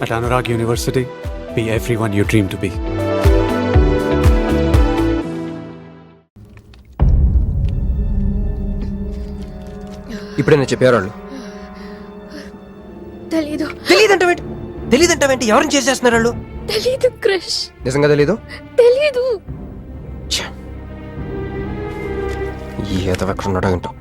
At Anurag University, be everyone you dream to be. ఇప్పుడైనా చెప్పారు వాళ్ళు. తెలీదంటావేంటి? ఎవరిని చేసేస్తున్నారు వాళ్ళు? తెలీదు క్రష్. నిజంగా తెలీదు? తెలీదు. ఏదో ఎక్కడ ఉన్నాడో ఏంటో.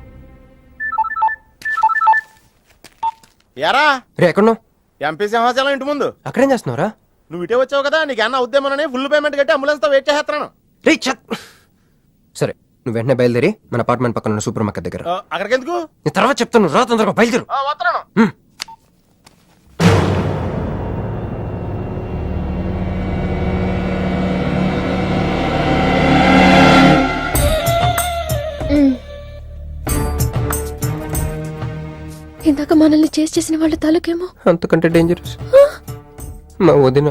ఎరా రే ఎక్కడున్నావు? ఎంపీ సింహాచలం ఇంటి ముందు. అక్కడేం చేస్తున్నావురా? నువ్వు ఇటే వచ్చావు కదా, నీకు అన్న ఉద్యమని ఫుల్ పేమెంట్ కట్టి అంబులెన్స్ తో వెయిట్ చేస్తున్నాను. రే సరే, నువ్వు వెంటనే బయలుదేరి మన అపార్ట్మెంట్ పక్కన ఉన్న సూపర్ మార్కెట్ దగ్గర. అక్కడికి ఎందుకు? నేను తర్వాత చెప్తాను, రా తొందరగా బయలుదేరు. వస్తున్నాను. ఇందాక మనల్ని చేసిన వాళ్ళ తాలూకేమో అంతకంటే డేంజరస్. మా వదిన.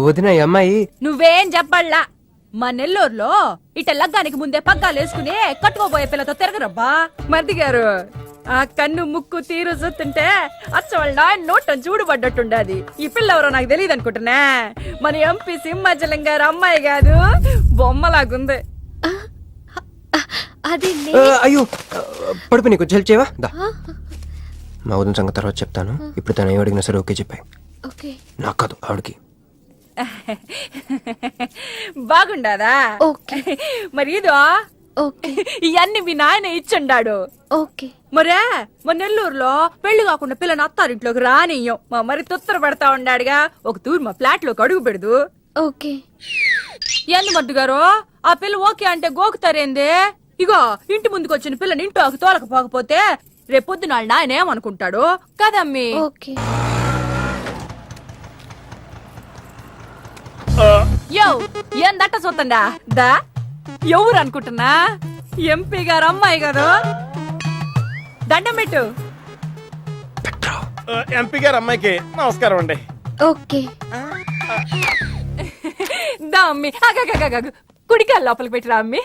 వదిన ఈ అమ్మాయి. నువ్వేం చెప్పాలా? మా నెల్లూరులో ఇట లగ్గానికి ముందే పగ్గాలు వేసుకుని కట్టుకోబోయే పిల్లతో తిరగరబ్బా. మరిది గారు, ఆ కన్ను ముక్కు తీరు చూస్తుంటే అచ్చవాళ్ళ నోట చూడుబడ్డట్టుండది. ఈ పిల్ల ఎవరో నాకు తెలియదు అనుకుంటున్నా. మన ఎంపీ సింహాచలం గారు అమ్మాయి కాదు, బొమ్మలాగుంది. అది అయ్యో పడుపు, నీకు హెల్ప్ చేయవా? మా వదిన సంగతి తర్వాత చెప్తాను. ఇప్పుడు తను ఏం అడిగినా సరే ఓకే చెప్పాయి. నాకు కాదు, ఆవిడకి. బాగుండాదా? మరి ఇదో ఇవన్నీ మీ నాయన ఇచ్చుండాడు. మరే మా నెల్లూరులో పెళ్లి కాకుండా పిల్లని అత్తారింట్లోకి రానియ్యం. మా మరి తొత్తర పెడతా ఉండాడుగా, ఒక తూరు మా ఫ్లాట్ లోకి అడుగు పెడదు. ఎందు మద్దు గారు, ఆ పిల్ల ఓకే అంటే గోకుతారేంది? ఇగో ఇంటి ముందుకు వచ్చిన పిల్లని ఇంట్లోకి తోలకపోకపోతే రేపొద్దున నాయన ఏమనుకుంటాడు కదమ్మీ? యో ఏం దట్ట చూతండా దా, ఎవరు అనుకుంటున్నా? ఎంపీ గారు అమ్మాయి కదా, దండం పెట్టు. ఎంపీ గారు అమ్మాయికి నమస్కారం అండి. దా అమ్మి, కుడికాయ లోపలికి పెట్టిరా అమ్మి.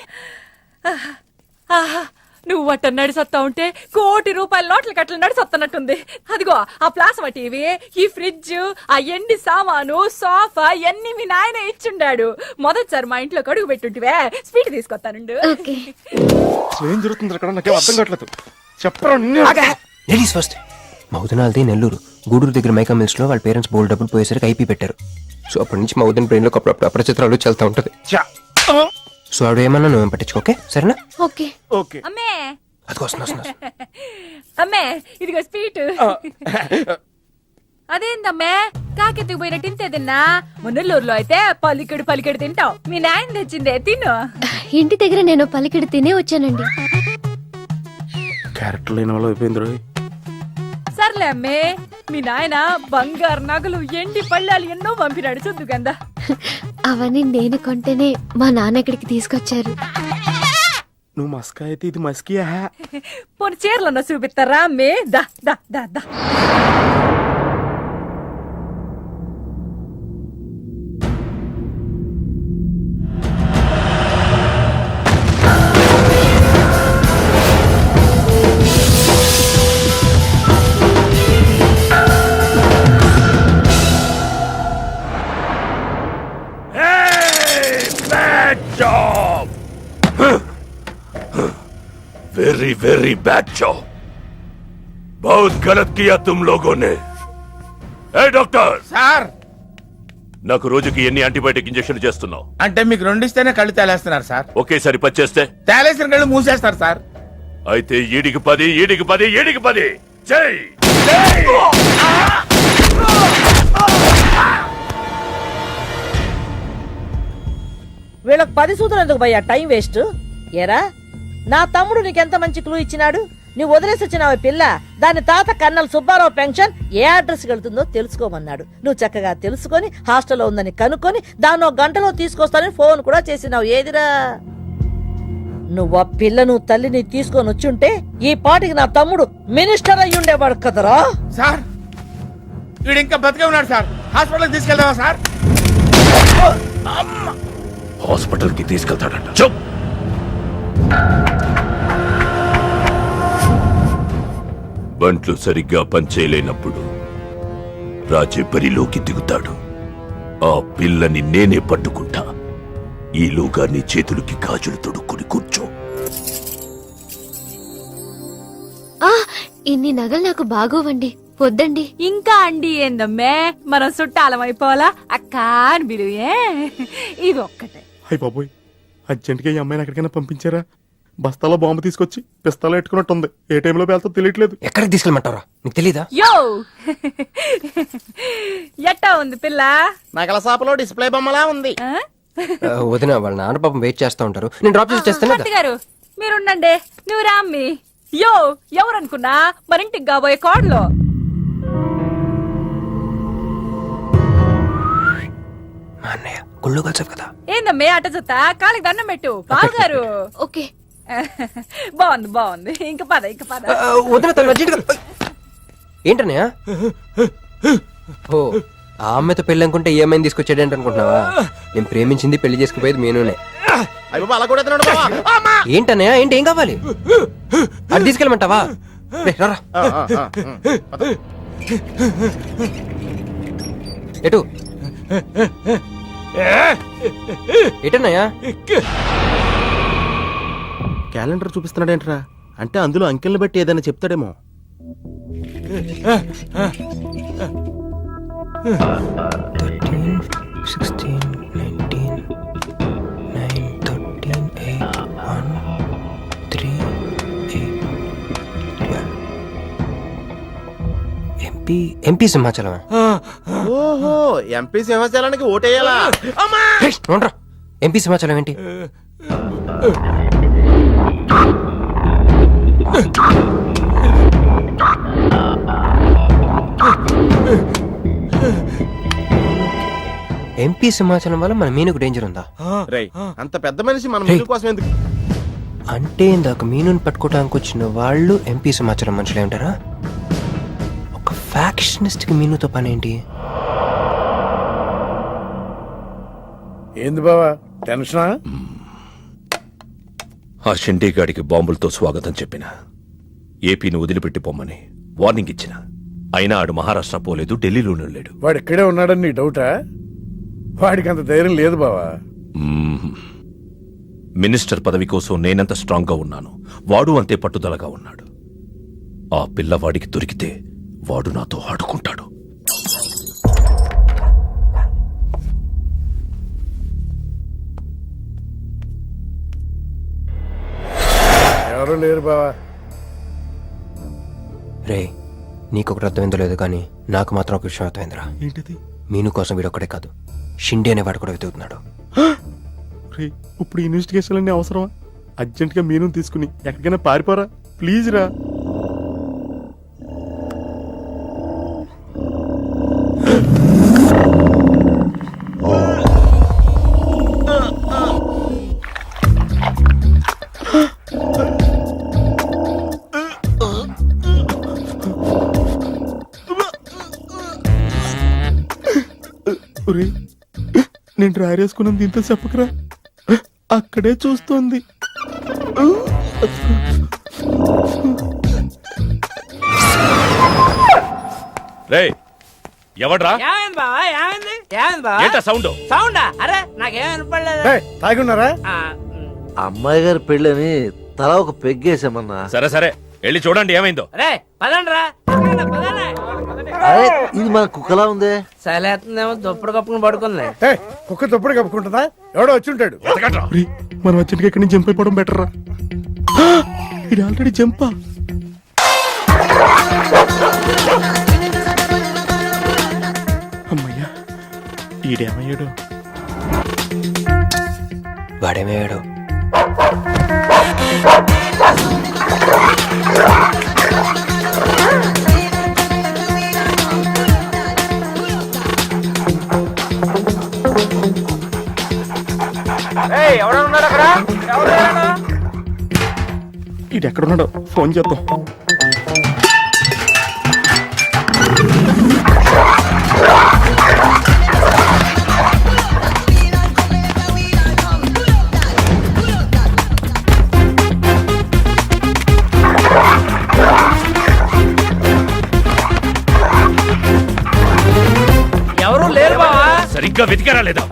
నువ్వు అట్ట నడిసొత్తా ఉంటే ₹1 కోటి నోట్ల కట్టలు నడిసొత్తనట్టుంది. అదిగో ఆ ప్లాస్మా టీవీ, ఈ ఫ్రిడ్జ్, ఆ ఎండి సామాను, సోఫా ఎన్ని మీ నాయన ఇచ్చుండాడు. మొదటిసారి మా ఇంట్లో కడుగు పెట్టుంటివే, స్వీట్ తీసుకొస్తానుండు. ఏం జరుగుతుంది అక్కడ? నాకేం అర్థం కావట్లేదు. చెప్పరా. Ladies first. మా వదినాలది నెల్లూరు. గూడూరు దగ్గర మైకా మిల్స్ లో వాళ్ళ పేరెంట్స్ బోల్డ్ డబ్బులు పోయేసరికి ఐపీ పెట్టారు. సో అప్పటి నుంచి మా వదిన బ్రెయిన్ లో అప్పుడప్పుడు అపరిచిత్రాలు చల్తా ఉంటది. సో ఆవిడ ఏమన్నా నువ్వేం పట్టించుకోకే, సరేనా? అమ్మే అది వస్తున్నా. అమ్మే ఇదిగో స్వీట్. అదేందమ్మే కాకెత్తుకు పోయినట్టు ఇంతేదన్నా? మున్నెల్లూరులో అయితే పలికెడు తింటావు. మీ నాయన తెచ్చిందే తిను. ఇంటి దగ్గర నేను పలికెడు తినే వచ్చానండి. క్యారెక్టర్ లేని వాళ్ళు అయిపోయింది. సర్లే అమ్మే, మీ నాయన బంగారు నగలు, ఎండి పళ్ళాలు ఎన్నో పంపినాడు చూద్దు గందా. అవన్నీ నేను కొంటేనే మా నాన్న ఇక్కడికి తీసుకొచ్చారు. నువ్వు మస్కా అయితే ఇది మస్కియా? పోనీ చీరలన్నా చూపిస్తారా అమ్మే? దా దా దా దా. वेरी वेरी बैड जॉब, बहुत गलत किया तुम लोगों ने. ए डॉक्टर సార్, నాకు రోజుకి ఎన్ని యాంటీబయాటిక్ ఇంజెక్షన్ చేస్తున్నావు? అంటే మీకు 2 ఇస్తేనే కళ్ళు తేలేస్తున్నారు సార్. ఒకేసారి 10 చేస్తే తేలేసిన కళ్ళు మూసేస్తారు సార్. అయితే ఈడికి 10 చెయ్. వీళ్ళకి 10 సూత్రం ఎందుకు భయ్యా, టైం వేస్ట్. ఏరా, నా తమ్ముడు నీకెంత మంచి క్లూ ఇచ్చినాడు. నువ్వు వదిలేసి వచ్చినావు పిల్ల, దాని తాత కన్నల సుబ్బారావు పెన్షన్ ఏ అడ్రస్ వెళ్తుందో తెలుసుకోమన్నాడు. నువ్వు చక్కగా తెలుసుకొని హాస్టల్లో ఉందని కనుక్కొని దాన్ని 1 గంటలో తీసుకొస్తానని ఫోన్ కూడా చేసినావు. ఏదిరా, నువ్వు ఆ పిల్లను తల్లిని తీసుకొని వచ్చుంటే ఈ పాటికి నా తమ్ముడు మినిస్టర్ అయ్యి ఉండేవాడు కదరా. సార్, వీడు ఇంకా బతికే ఉన్నాడు సార్. హాస్పిటల్కి తీసుకెళ్దామా సార్? హాస్పిటల్ కి తీసుకెళ్తాడంట. చెప్. బంట్లు సరిగ్గా పనిచేయలేనప్పుడు రాజే బరిలోకి దిగుతాడు. ఆ పిల్లని నేనే పట్టుకుంటా. ఈలోగా నీ చేతులకి గాజులు తొడుక్కుని కూర్చో. ఆ ఇన్ని నగలు నాకు బాగోవండి, వద్దండి. ఇంకా అండి ఏందమ్మే, మనం చుట్టాలం అయిపోవాలా అక్క అని బిలువే. ఇది ఒక్కటే. అయ్యి బాబోయ్, అర్జెంట్గా ఈ అమ్మాయిని ఎక్కడికైనా పంపించారా? బస్తాలో బాంబు తీసుకొచ్చి పిస్తాలో ఎట్టుకున్నట్టుంది. ఏ టైంలో వెళ్తా తెలియట్లేదు. ఎక్కడికి తీసుకెళ్ళమంటారా? నీకు తెలీదా? యో ఎట్టా ఉంది పిల్ల? నగల షాపులో డిస్ప్లే బొమ్మలా ఉంది. ఆ? వదిన వాళ్ళ నాన్న పాపం వెయిట్ చేస్తూ ఉంటారు. నేను డ్రాప్ చేసి చేస్తాను మూర్తి గారు మీరుండండి, నువ్వు రామ్మి. యో ఎవరనుకున్నా మరింటికి కాబోయే కోడలో. మా అన్నయ్య గుళ్ళు కలిసావు కదా. ఏందమ్మే అట చూస్తా, కాలికి దండం పెట్టు బాగారు. ఓకే. బాగుంది బాగుంది, ఇంక పద ఇంక పద. వదిన తను అర్జెంటుగా ఏంటన్నయ్య? ఓ ఆ అమ్మాయితో పెళ్ళి అనుకుంటే ఈ అమ్మాయిని తీసుకొచ్చాడేంటి అనుకుంటున్నావా? నేను ప్రేమించింది పెళ్లి చేసుకుపోయేది మీనునే. ఏంటన్నయ్య ఏంటి? ఏం కావాలి? అది తీసుకెళ్ళమంటావా? రే, రారా. ఎటు ఎటన్నయ్యా? క్యాలెండర్ చూపిస్తున్నాడేంట్రా? అంటే అందులో అంకెల్ని బట్టి ఏదైనా చెప్తాడేమో. 16, 19, 9, 13, 8, 1, 3, 8, 12. ఎంపీ సింహాచలం. ఓహో, ఎంపీ సింహాచలానికి ఓటేయాలా? ఎంపీ సింహాచలం ఏంటి? ఎంపీ సింహాచలం వల్ల మన మీనుకు డేంజర్ ఉందా? రేయ్, అంత పెద్ద మనిషి మన మీను కోసం ఎందుకు? అంటే ఇందాక మీనుని పట్టుకోవడానికి వచ్చిన వాళ్ళు ఎంపీ సింహాచలం మనుషులే ఉంటారా? ఒక ఫ్యాక్షనిస్ట్ కి మీనుతో పని ఏంటి? ఏంది బావా టెన్షనా? ఆ షిండేగాడికి బాంబులతో స్వాగతం చెప్పిన, ఏపీని వదిలిపెట్టి పొమ్మని వార్నింగ్ ఇచ్చిన. అయినా ఆడు మహారాష్ట్ర పోలేదు, ఢిల్లీలోనే లేడు. వాడు ఇక్కడే ఉన్నాడని నీ డౌటా? వాడికి అంత ధైర్యం లేదు బావా. మినిస్టర్ పదవి కోసం నేనెంత స్ట్రాంగ్ గా ఉన్నాను, వాడు అంతే పట్టుదలగా ఉన్నాడు. ఆ పిల్లవాడికి దొరికితే వాడు నాతో ఆడుకుంటాడు. ఎవరు లేరు బావా. రే నీకొకటి అర్థమైందో లేదు కానీ నాకు మాత్రం ఒక విషయం అర్థమైందిరా. ఏంటిది? మీను కోసం వీడొక్కడే కాదు, షిండే అనేవాడు కూడా వెతుకుతున్నాడు. రేయ్, ఇప్పుడు ఇన్వెస్టిగేషన్ అన్ని అవసరమా? అర్జెంట్ గా మీను తీసుకుని ఎక్కడికైనా పారిపోరా ప్లీజ్ రా. ఒరేయ్, నేను డ్రైవర్ వేసుకున్నాను దీంతో చెప్పకరా. అక్కడే చూస్తోంది. రేయ్, ఎవడ్రా? ఏమైంది బావా? ఏమైంది? ఏమైంది బావా? ఏంటా సౌండ్? సౌండా? అరే నాకేం వినపడలేదు. ఏయ్, తాగి ఉన్నారా? అమ్మాయి గారి పెళ్ళని తల ఒక పెగ్గేసామన్నా. సరే సరే, వెళ్ళి చూడండి ఏమైందో. అరే పదండ్రా, పదండి. అరే ఇది మన కుక్కలా ఉందే. సలేతుందేమో దుప్పుడు కప్పుకుని పడుకుంది. ఏయ్, కుక్క తప్పుడు కప్పుకుంటుందా? ఎవడో వచ్చి ఉంటాడు. ఒరేయ్, మనం అర్జెంట్ గా ఇక్కడి నుంచి జంప్ అయిపోవడం బెటర్ రా. ఇది ఆల్రెడీ జంపా. అమ్మయ్యా, ఈడేమయ్యాడు? వాడేమయ్యాడు? ఈడు ఎక్కడున్నాడో ఫోన్ చేద్దాం. సరిగ్గా వెతికారా లేదా?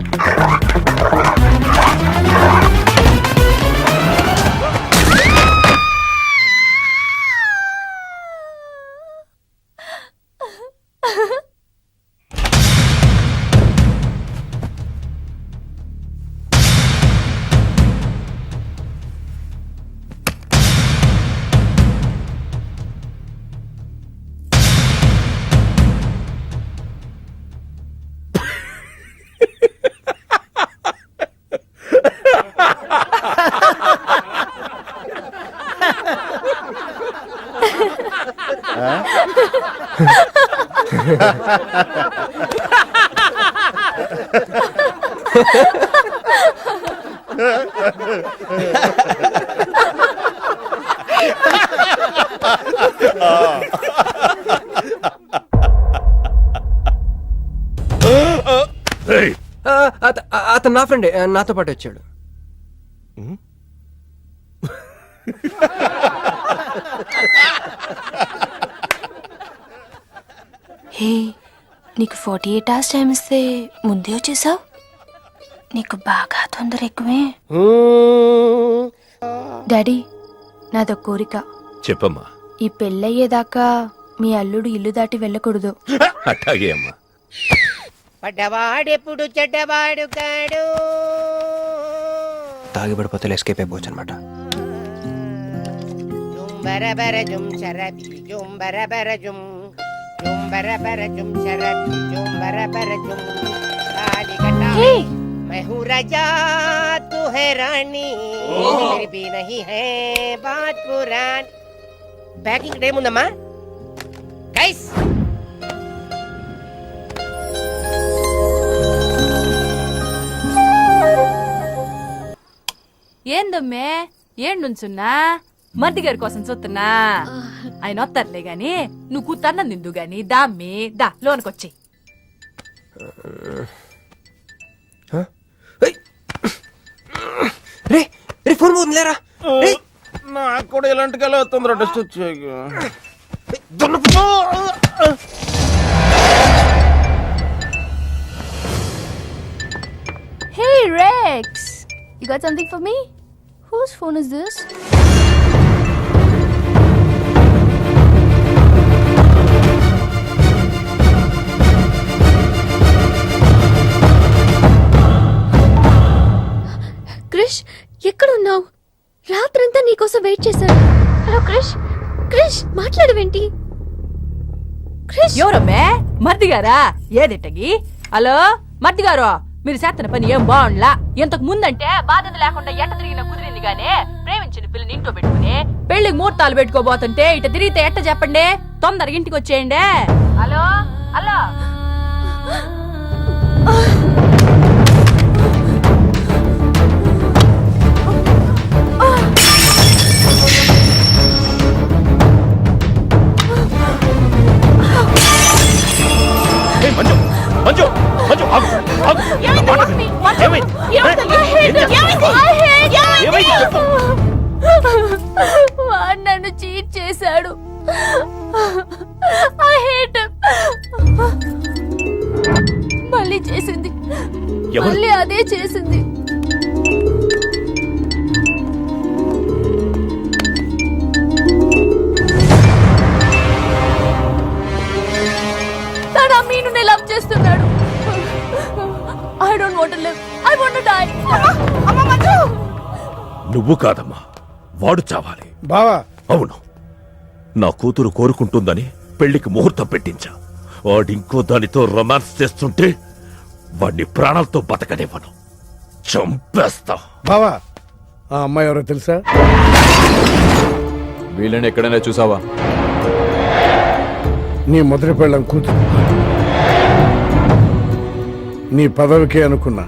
ఏయ్! అతను నా ఫ్రెండే, నాతో పాటు వచ్చాడు. హే, నీకు 48 hours టైం ఇస్తే ముందే వచ్చేసావు. నీకు బాగా తొందర ఎక్కువే. డాడీ, నాదో కోరిక. చెప్పమ్మా. ఈ పెళ్ళయ్యేదాకా మీ అల్లుడు ఇల్లు దాటి వెళ్ళకూడదు. అట్టాగే అమ్మా. పడ్డవాడెప్పుడు చెడ్డవాడు కాడు. తాగిపడిపోతే ఎస్కేప్ అయిపోవచ్చు అనమాట. జుంబరబర జుం శరబి జుంబరబర జుం జుంబరబర జుం శరబి జుంబరబర జుం కాలికటా मैं हूँ राजा तू है रानी मेरी भी नहीं है बात पुरानी. ప్యాకింగ్ టైం ఉందమ్మా గైస్. ఏందమ్మే ఏం నుంచున్నా? మర్ది గారి కోసం చూస్తున్నా. ఆయన వస్తారులే గాని నువ్వు కూతన్నం నిందు గాని దామ్మి దా లోనకొచ్చి. రే రే ఫోన్ పోతుంది లేరా. నాకు కూడా ఇలాంటి కళ వస్తుంది. టెస్ట్ వచ్చాక Hey Rex, you got something for me? Whose phone is this? Krish, ఎక్కడున్నావు? రాత్రంతా నీకోసం వెయిట్ చేశాను. హలో క్రిష్, క్రిష్ మాట్లాడవేంటి? క్రిష్, ఎవరమ్మే? మర్ది గారా? ఏదిట్టగి? హలో మర్ది గారు, మీరు చేస్తున్న పని ఏం బాగుండ్లా. ఇంతకు ముందంటే బాధ్యత లేకుండా ఎట్ట తిరిగిన కుదిరింది గానే ప్రేమించిన పిల్లని ఇంట్లో పెట్టుకుని పెళ్లికి ముహూర్తాలు పెట్టుకోబోతుంటే ఇట తిరిగితే ఎట్ట చెప్పండి? తొందరగా ఇంటికి వచ్చేయండి. Hello hello. మంజు మంజు మంజు ఆగు, ఆగు. నా మాట విను. ఏమైంది? ఏం చేస్తున్నావు? ఏమైంది చెప్పు. వాడు నన్ను చీట్ చేశాడు. I hate him. మళ్ళీ చేసింది, ఎవరు? మళ్ళీ అదే చేసింది. తను ఆ మీనుని లవ్ చేస్తున్నాడు. I don't want to live. I want to die. నువ్వు కాదమ్మా, వాడు చావాలి. బావా, అవును, నా కూతురు కోరుకుంటుందని పెళ్లికి ముహూర్తం పెట్టించా. వాడింకో దానితో రొమాన్స్ చేస్తుంటే వాడిని ప్రాణాలతో బతకనివ్వను, చంపేస్తా. బావా, ఆ అమ్మాయి ఎవరో తెలుసా? వీళ్ళని ఎక్కడైనా చూసావా? నీ మొదటి పెళ్ళం కూతురు. నీ పదవికే అనుకున్నా,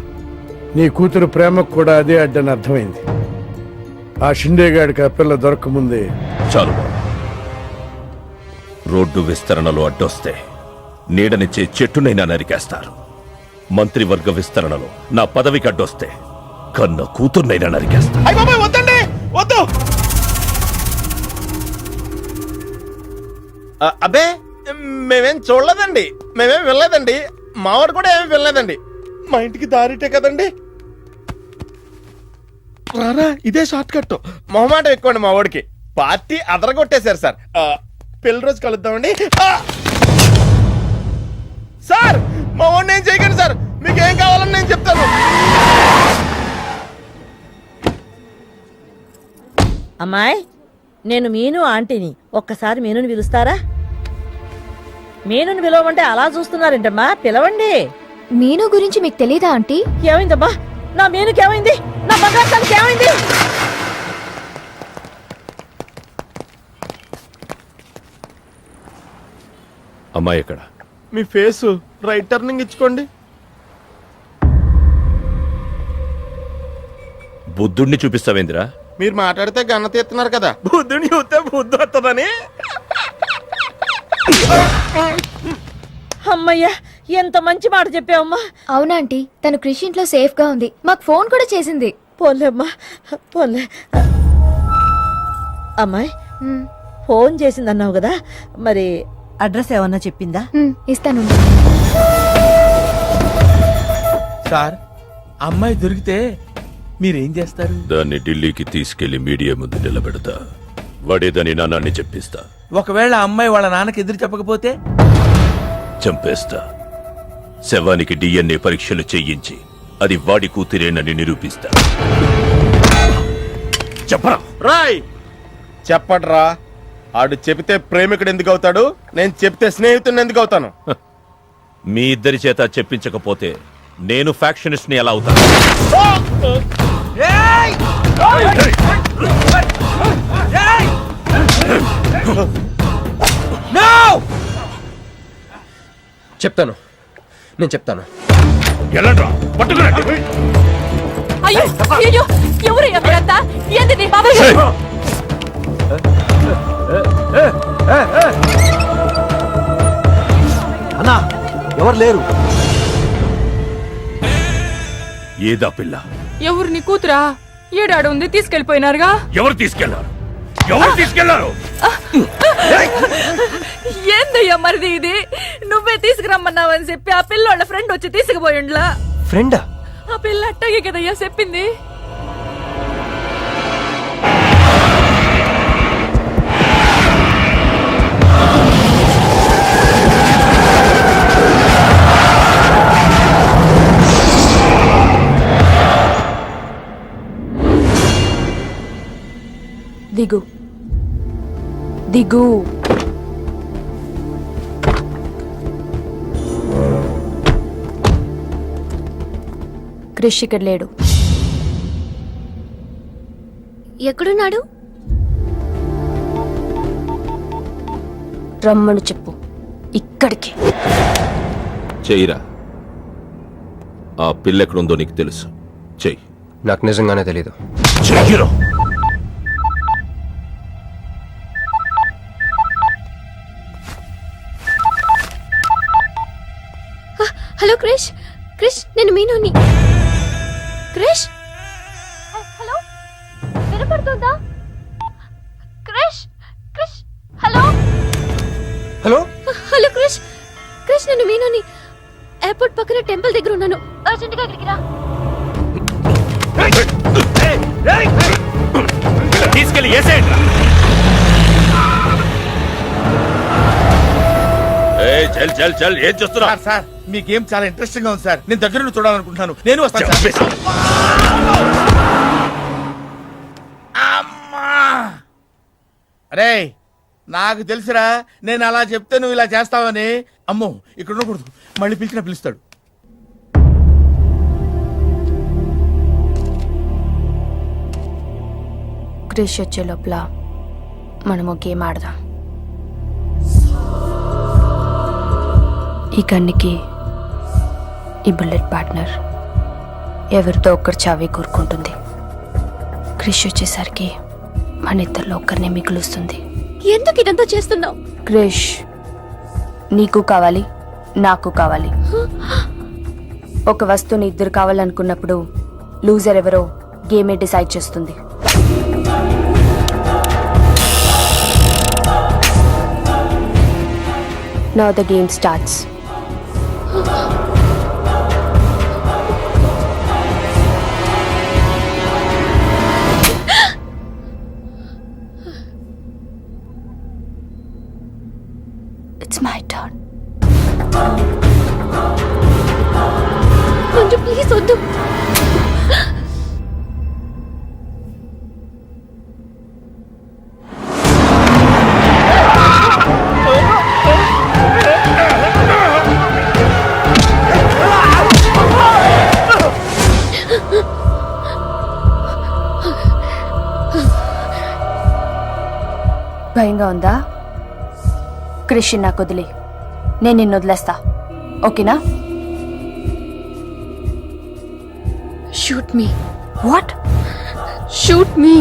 నీ కూతురు ప్రేమకు కూడా అదే అడ్డని అర్థమైంది. ఆ షిండేగాడికి ఆ పిల్ల దొరకముందే. చాలు బాబు. రోడ్డు విస్తరణలో అడ్డొస్తే నీడనిచ్చే చెట్టునైనా నరికేస్తారు. మంత్రివర్గ విస్తరణలో నా పదవికి అడ్డొస్తే కన్న కూతుర్నైనా నరికేస్తారు. వద్దండి, వద్దు. అబ్బే మేమేం చూడలేదండి, మేమేం వెళ్ళలేదండి, మావాడు కూడా ఏమీ వెళ్ళలేదండి. మా ఇంటికి దారిటే కదండి. రారా, ఇదే షార్ట్ కట్. మొహమాట ఎక్కువండి మా వాడికి. పార్టీ అదరగొట్టేశారు సార్. పెళ్లి రోజు కలుద్దామండి. సార్ మా వాడిని ఏం చేయకండి సార్, మీకేం కావాలని నేను చెప్తాను. అమ్మాయి, నేను మీను ఆంటీని. ఒక్కసారి మీనుని పిలుస్తారా? మీనుని పిలవమంటే అలా చూస్తున్నారేంటమ్మా, పిలవండి. మీను గురించి మీకు తెలీదా ఆంటీ? ఏమైందబ్బా? నా మీనుకి ఏమైంది? నా బంగారు ఏమైంది? అమ్మాయి ఎక్కడ? మీ ఫేస్ రైట్ టర్నింగ్ ఇచ్చుకోండి. బుద్ధుణ్ణి చూపిస్తావేందిరా? మీరు మాట్లాడితే గన్న తీస్తున్నారు కదా, బుద్ధుని చూస్తే బుద్ధి వస్తుందని. అమ్మయ్యా, ఎంత మంచి మాట చెప్పావమ్మా. అవునాంటీ, తను కృషి ఇంట్లో సేఫ్ గా ఉంది. మాకు ఫోన్ కూడా చేసింది. పోన్లే అమ్మా, పోన్లే. అమ్మాయి, ఫోన్ చేసిందన్నావు కదా, మరి అడ్రస్ ఏమన్నా చెప్పిందా? ఇస్తాను. సార్, అమ్మాయి దొరికితే మీరేం చేస్తారు? దాన్ని ఢిల్లీకి తీసుకెళ్లి మీడియా ముందు నిలబెడతా. వాడేదని నాన్నని చెప్పిస్తా. ఒకవేళ అమ్మాయి వాళ్ళ నాన్నకి ఎదురు చెప్పకపోతే చంపేస్తా. శవానికి DNA పరీక్షలు చేయించి అది వాడి కూతురేనని నిరూపిస్తా. చెప్పరా? రాయ్ చెప్పడ్రా. ఆడు చెబితే ప్రేమికుడు ఎందుకు అవుతాడు? నేను చెప్తే స్నేహితుడిని ఎందుకు అవుతాను? మీ ఇద్దరి చేత చెప్పించకపోతే నేను ఫ్యాక్షనిస్ట్ ని ఎలా అవుతాను? చెప్తాను, నేను చెప్తాను. ఎలాంట్రా? పట్టుకురండి. అయ్యో అయ్యో, ఎవరయ్యా మీరంతా? ఏంది నీ బాబాయ్ గారు? అన్నా ఎవరు లేరు. ఏదా పిల్ల? ఎవరు నీ కూతురా? ఏడాడు ఉంది, తీసుకెళ్లిపోయినారుగా. ఎవరు తీసుకెళ్లారు? ఎవరు తీసుకెళ్లారు? ఏందయ్యా మరిది ఇది? నువ్వే తీసుకురమ్మన్నావని చెప్పి ఆ పిల్లోళ్ళ ఫ్రెండ్ వచ్చి తీసుకుపోయిండ్లా. ఫ్రెండా? ఆ పిల్ల అట్టగే కదయ్యా చెప్పింది. దిగు దిగు. క్రిష్ ఇక్కడ లేడు. ఎక్కడున్నాడు? రమ్మను చెప్పు ఇక్కడికి. చెయ్యిరా. ఆ పిల్ల ఎక్కడుందో నీకు తెలుసు. చెయ్యి. నాకు నిజంగానే తెలీదు. చెయ్యిరా. హలో క్రిష్, క్రిష్ నేను మీనుని. క్రిష్, హలో, వినపడుతుందా? Krish, Krish, hello hello hello Krish, Krish నేను మీనుని. ఎయిర్పోర్ట్ పక్కన టెంపుల్ దగ్గర ఉన్నాను. అర్జెంట్ గా ఇక్కడికి రా. తీసుకెళ్ళి ఏసేయండి. చల్ చల్ చల్, ఏం చేస్తున్నా? సార్, మీ గేమ్ చాలా ఇంట్రెస్టింగ్ గా ఉంది సార్. నేను దగ్గర నుండి చూడాలనుకుంటున్నాను. నేను వస్తాను సార్. అమ్మా! అరే, నాకు తెలుసురా, నేను అలా చెప్తే నువ్వు ఇలా చేస్తావని. అమ్మో, ఇక్కడ ఉండకూడదు. మళ్ళీ పిలుస్తాడు. క్రిష్ వచ్చే లోపల మనము గేమ్ ఆడదాం. ఈ గన్నికి ఈ బుల్లెట్ పార్ట్నర్ ఎవరితో ఒక్కరు చావే కోరుకుంటుంది. క్రిష్ వచ్చేసరికి మన ఇద్దరిలో ఒక్కరినే మిగులుస్తుంది. ఎందుకు ఇదంతా చేస్తున్నావు? క్రిష్ నీకు కావాలి, నాకు కావాలి. ఒక వస్తువుని ఇద్దరు కావాలనుకున్నప్పుడు లూజర్ ఎవరో గేమే డిసైడ్ చేస్తుంది. Now the game starts. Manju please వద్దు. భయంగా ఉందా? క్రిష్ నాకు వదిలే, నేను నిన్ను వదిలేస్తా, ఓకేనా? Shoot me. What? Shoot me.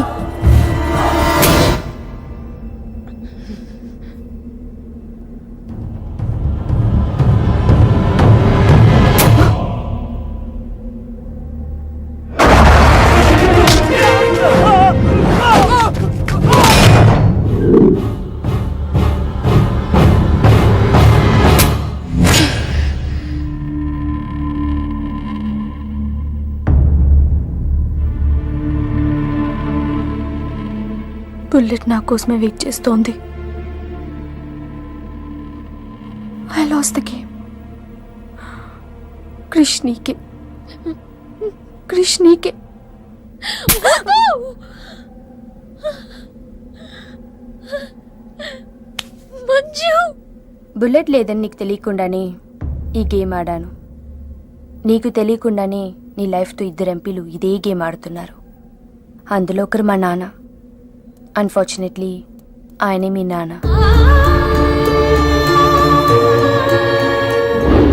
Bullet నా కోసమే వెయిట్ చేస్తోంది. I lost the game. Krish నీకే, క్రిష్ నీకే. మంజు, బుల్లెట్ లేదని నీకు తెలియకుండానే ఈ గేమ్ ఆడాను. నీకు తెలియకుండానే నీ లైఫ్తో 2 ఎంపీలు ఇదే గేమ్ ఆడుతున్నారు. అందులో ఒకరు మా నాన్న. అన్ఫార్చునేట్లీ ఆయనే మీ నాన్న.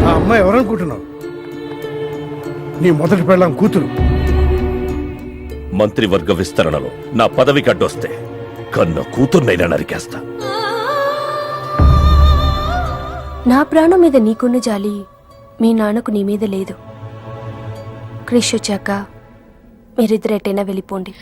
ఆ అమ్మాయి ఎవరనుకుంటున్నావు? నీ మొదటి పెళ్ళాం కూతురు. మంత్రివర్గ విస్తరణలో నా పదవికి అడ్డొస్తే కన్న కూతుర్నైనా నరికేస్తా. నా ప్రాణం మీద నీకున్న జాలి మీ నాన్నకు నీ మీద లేదు. క్రిష్ వచ్చాక మీరిద్దరు ఎటైనా వెళ్ళిపోండి.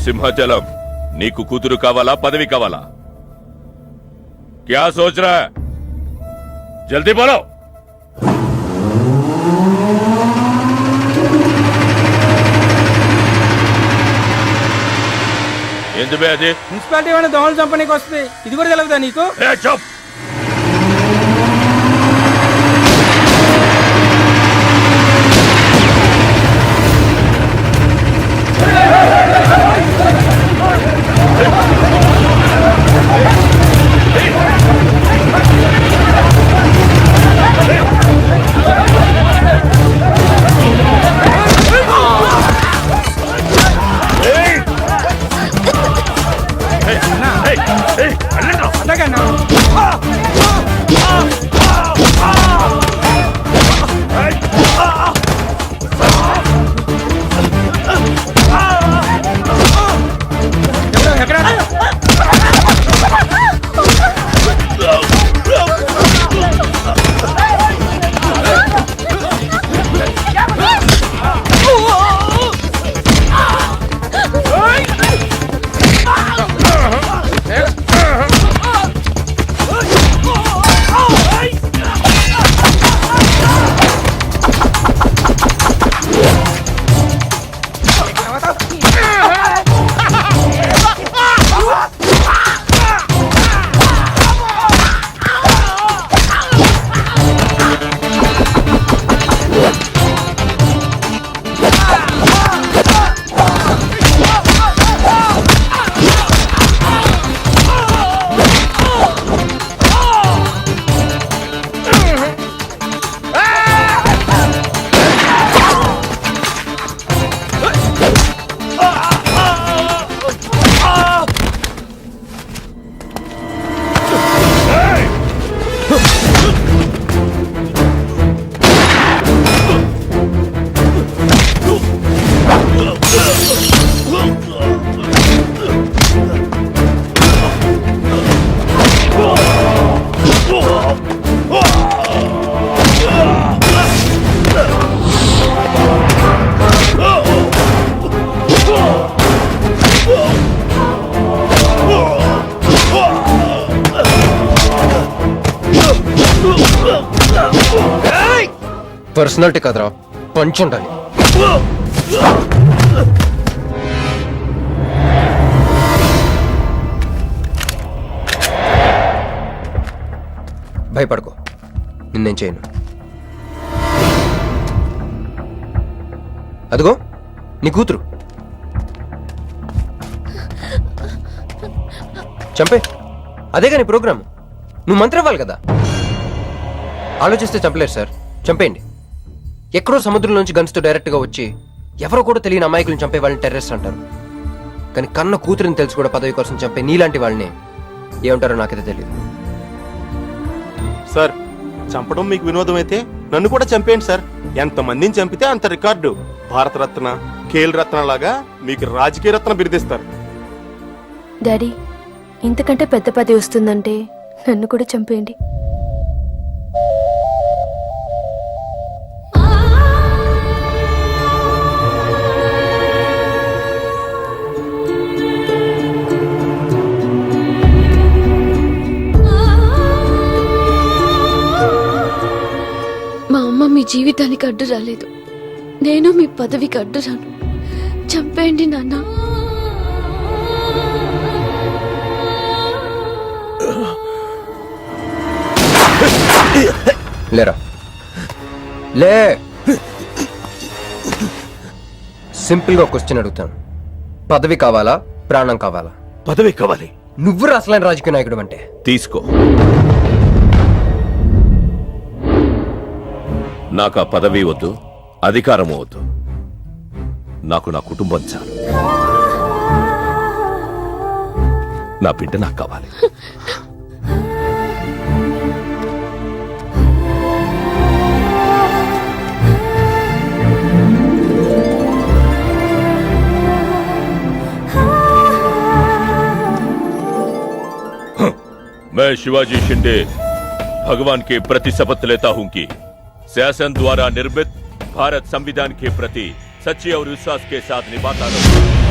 సింహాచలం, నీకు కూతురు కావాలా, పదవి కావాలా? క్యా సోచ్ రా? జల్దీ బోలో. ఎందుకు అది? మున్సిపాలిటీ వాళ్ళ దోమలు చంపనీకి వస్తుంది, ఇది కూడా తెలియదా నీకు? చప్. పర్సనాలిటీ కాదురా, పంచ్ ఉండాలి. భయపడుకో, నిన్నేం చేయను. అదిగో నీ కూతురు. చంపే, అదేగా నీ ప్రోగ్రామ్. నువ్వు మంత్రి అవ్వాలి కదా. ఆలోచిస్తే చంపలేరు సార్, చంపేయండి. ఎక్కడో సముద్రంలోంచి గన్స్తో డైరెక్ట్గా వచ్చి ఎవరో కూడా తెలియని అమాయకులను చంపే వాళ్ళని టెర్రరిస్ట్ అంటారు. కానీ కన్న కూతురుని తెలిసి కూడా పదవి కోసం చంపే నీలాంటి వాళ్ళని ఏమంటారో నాకైతే తెలియదు. సార్, చంపడం మీకు వినోదం అయితే నన్ను కూడా చంపేయండి సార్. ఎంతమందిని చంపితే అంత రికార్డు. భారతరత్న, ఖేల్ రత్న లాగా మీకు రాజకీయ రత్న బిరుదిస్తారు. డాడీ, ఇంతకంటే పెద్ద పదవి వస్తుందంటే నన్ను కూడా చంపేయండి. మా అమ్మ మీ జీవితానికి అడ్డు రాలేదు, నేను మీ పదవికి అడ్డు రాను. చంపేయండి నాన్న. లేరా, లే. సింపుల్ గా క్వశ్చన్ అడుగుతాను, పదవి కావాలా ప్రాణం కావాలా? పదవి కావాలి. నువ్వు అసలైన రాజకీయ నాయకుడు అంటే తీసుకో. నాకు ఆ పదవి వద్దు, అధికారము వద్దు. నాకు నా కుటుంబం చాలు. నా బిడ్డ నాకు కావాలి. मैं शिवाजी शिंदे भगवान के प्रति शपथ लेता हूं कि शासन द्वारा निर्मित भारत संविधान के प्रति सच्चे और विश्वास के साथ निभाता रहूं।